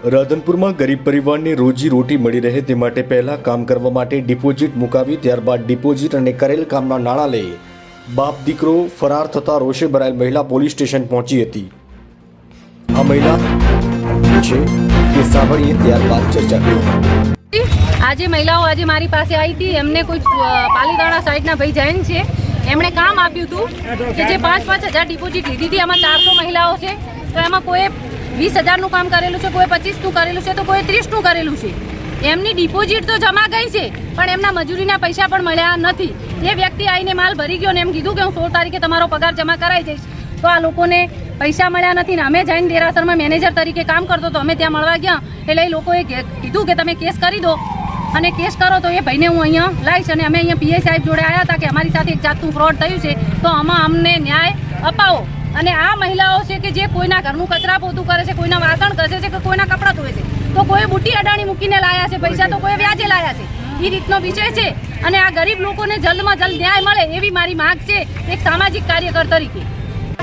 રાધનપુરમાં ગરીબ પરિવારને રોજી રોટી મળી રહે તે માટે પહેલા કામ કરવા માટે ડિપોઝિટ મુકાવી ત્યારબાદ ડિપોઝિટ અને કરેલ કામના નાણાં લઈ બાપ દીકરો ફરાર થતા રોષે ભરાયેલ મહિલા પોલીસ સ્ટેશન પહોંચી હતી। આ મહિલા છે કે સાંભળીએ ત્યારબાદ ચર્ચા કરીએ। આજે મહિલાઓ આજે મારી પાસે આવી હતી। એમને કોઈ પાલીતાણા સાઈડના ભાઈ જૈન છે, એમણે કામ આપ્યું હતું કે જે 5-5 હજાર ડિપોઝિટ લીધી હતી। આમાં 400 મહિલાઓ છે, તો એમાં કોઈ 20,000નું કામ કરેલું છે, કોઈ 25નું કરેલું છે, તો કોઈ 30નું કરેલું છે। એમની ડિપોઝિટ તો જમા ગઈ છે, પણ એમના મજૂરીના પૈસા પણ મળ્યા નથી। એ વ્યક્તિ આવીને માલ ભરી ગયો ને એમ કીધું કે હું 16 તારીખે તમારો પગાર જમા કરાવી દઈશ, તો આ લોકોને પૈસા મળ્યા નથી ને અમે જૈન દેરાસરમાં મેનેજર તરીકે કામ કરતો તો અમે ત્યાં મળવા ગયા, એટલે એ લોકોએ કીધું કે તમે કેસ કરી દો અને કેસ કરો તો એ ભાઈને હું અહીંયા લાવીશ। અને અમે અહીંયા પીઆઈ સાહેબ જોડે આવ્યા હતા કે અમારી સાથે એક જાતનું ફ્રોડ થયું છે, તો આમાં અમને ન્યાય અપાવો। અને આ મહિલાઓ છે કે જે કોઈના ઘરનું કચરા પોતું કરે છે, કોઈના વાસણ ઘસે છે, કે કોઈના કપડાં ધોવે છે, તો કોઈ બુટ્ટી અડાણી મૂકીને લાયા છે પૈસા, તો કોઈ વ્યાજે લાયા છે। એ રીતનો વિષય છે અને આ ગરીબ લોકોને જલ્દમાં જલ્દ ન્યાય મળે એવી મારી માંગ છે એક સામાજિક કાર્યકર તરીકે।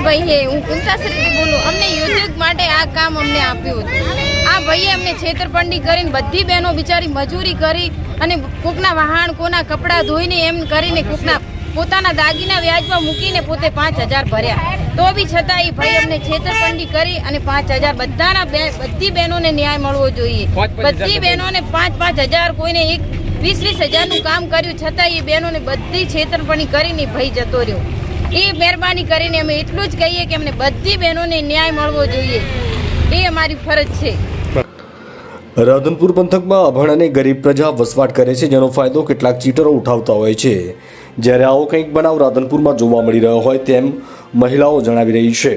ભાઈએ હું કુંતાશ્રી બોલું, અમને ઉદ્યોગ માટે આ કામ અમને આપ્યું હતું। આ ભાઈએ અમને છેતરપિંડી કરીને બધી બહેનો બિચારી મજૂરી કરી અને કોકના વાહણ કોના કપડાં ધોઈને એમ કરીને કોકના પોતાના દાગીના વ્યાજમાં મૂકીને પોતે 5,000 ભર્યા, તો બી છતાં એ ભાઈ અમને છેતરપિંડી કરી અને 5,000 બધી બહેનોને ન્યાય મળવો જોઈએ। બધી બહેનોને 5,000 કોઈને 20,000નું કામ કર્યું, છતાં એ બહેનોને બધી છેતરપિંડી કરીને ભાઈ જતો રહ્યો। એ મહેરબાની કરીને અમે એટલું જ કહીએ કે અમને બધી બહેનોને ન્યાય મળવો જોઈએ, એ અમારી ફરજ છે। રાધનપુર પંથકમાં અભણ અને ગરીબ પ્રજા વસવાટ કરે છે, જેનો ફાયદો કેટલાક ચીટરો ઉઠાવતા હોય છે। જ્યારે આવો કંઈક બનાવ રાધનપુરમાં જોવા મળી રહ્યો હોય તેમ મહિલાઓ જણાવી રહી છે।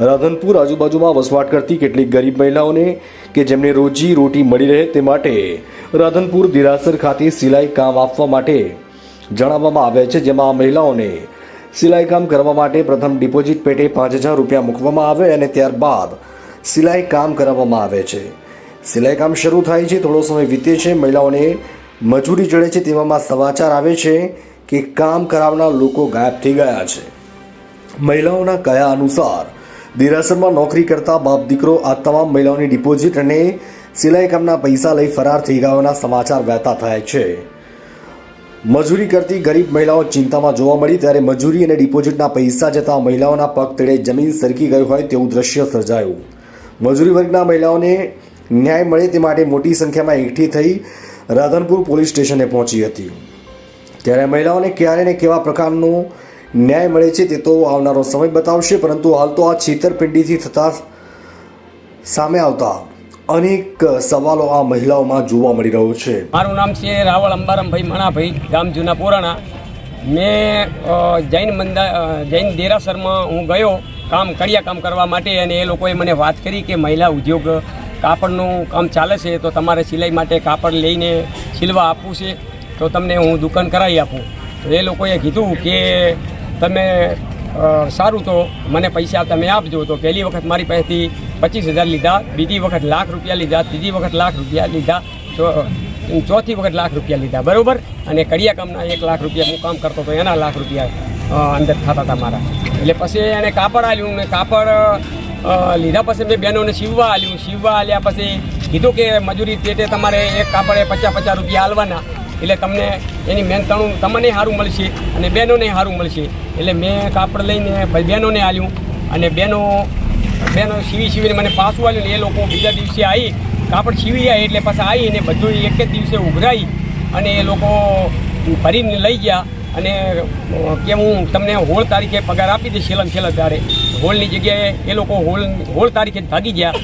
રાધનપુર આજુબાજુમાં વસવાટ કરતી કેટલીક ગરીબ મહિલાઓને કે જેમને રોજી રોટી મળી રહે તે માટે રાધનપુર દેરાસર ખાતે સિલાઈ કામ આપવા માટે જણાવવામાં આવે છે, જેમાં આ મહિલાઓને સિલાઈ કામ કરવા માટે પ્રથમ ડિપોઝિટ પેટે 5,000 રૂપિયા મૂકવામાં આવે અને ત્યારબાદ સિલાઈ કામ કરાવવામાં આવે છે। સિલાઈ કામ શરૂ થાય છે, થોડો સમય વીતે છે, મહિલાઓને મજૂરી ચડે છે, તેવામાં સમાચાર આવે છે કે કામ કરાવનાર લોકો ગાયબ થઈ ગયા છે। મહિલાઓના કયા અનુસાર દેરાસરમાં નોકરી કરતા બાપ દીકરો આ તમામ મહિલાઓની ડિપોઝિટ અને સિલાઈ કામના પૈસા લઈ ફરાર થઈ ગયાના સમાચાર વહેતા થાય છે। મજૂરી કરતી ગરીબ મહિલાઓ ચિંતામાં જોવા મળી, ત્યારે મજૂરી અને ડિપોઝિટના પૈસા જતા મહિલાઓના પગ તળે જમીન સરકી ગયું હોય તેવું દ્રશ્ય સર્જાયું। મજૂરી વર્ગના મહિલાઓને ન્યાય મળે તે માટે મોટી સંખ્યામાં એકઠી થઈ રાધનપુર પોલીસ સ્ટેશને પહોંચી હતી। ત્યારે મહિલાઓને ક્યારે ને કેવા પ્રકારનો ન્યાય મળે છે તે તો આવનારો સમય બતાવશે, પરંતુ હાલ તો આ છેતરપિંડીથી થતા સામે આવતા અનેક સવાલો આ મહિલાઓમાં જોવા મળી રહ્યો છે। મારું નામ છે રાવળ અંબારામભાઈ મણાભાઈ, ગામ જૂના પોરાણા। મેં જૈન દેરાસરમાં હું ગયો કડિયા કામ કરવા માટે, અને એ લોકોએ મને વાત કરી કે મહિલા ઉદ્યોગ કાપડનું કામ ચાલે છે, તો તમારે સિલાઈ માટે કાપડ લઈને સિલવા આપવું છે, તો તમને હું દુકાન કરાવી આપું। તો એ લોકોએ કીધું કે તમે સારું તો મને પૈસા તમે આપજો। તો પહેલી વખત મારી પાસેથી 25,000 લીધા, બીજી વખત ₹1,00,000 લીધા, ત્રીજી વખત ₹1,00,000 લીધા, ચોથી વખત ₹1,00,000 લીધા, બરાબર। અને કડિયા કામના ₹1,00,000 હું કામ કરતો તો એના ₹1,00,000 અંદર થતા હતા મારા। એટલે પછી એને કાપડ આલ્યું ને કાપડ લીધા પછી મેં બહેનોને સીવવા આલ્યા પછી કીધું કે મજૂરી પેટે તમારે એક કાપડે ₹50 આલવાના, એટલે તમને એની મહેનતાણું તમને સારું મળશે અને બહેનોને સારું મળશે। એટલે મેં કાપડ લઈને ભાઈ બહેનોને આલ્યું, અને બહેનો સીવીને મને પાછું આલ્યું ને એ લોકો બીજા દિવસે આવી કાપડ સીવી જાય એટલે પાછા આવીને બધું એક જ દિવસે ઉઘરાઈ અને એ લોકો ભરીને લઈ ગયા। અને કે હું તમને 16 તારીખે પગાર આપી દઈશ, છેલ્લા ત્યારે હોળની જગ્યાએ એ લોકો હોળ તારીખે ભાગી ગયા।